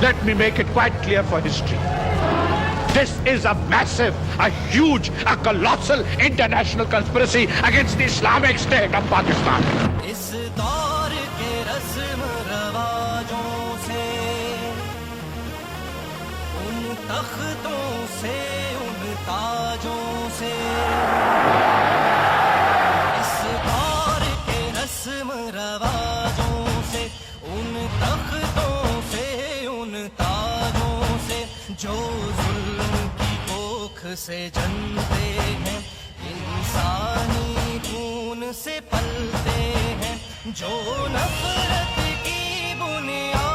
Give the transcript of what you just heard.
Let me make it quite clear for history. This is a massive, a huge, a colossal international conspiracy against the Islamic State of Pakistan. اس دور کے رسم رواجوں سے، ان تختوں سے، ان تاجوں سے، اس دور کے رسم رواجوں سے، ان تختوں سے، ان تاجوں سے، جو ظلم کی کوکھ سے جنتے ہیں، انسانی خون سے پلتے ہیں، جو نفرت کی بنیاد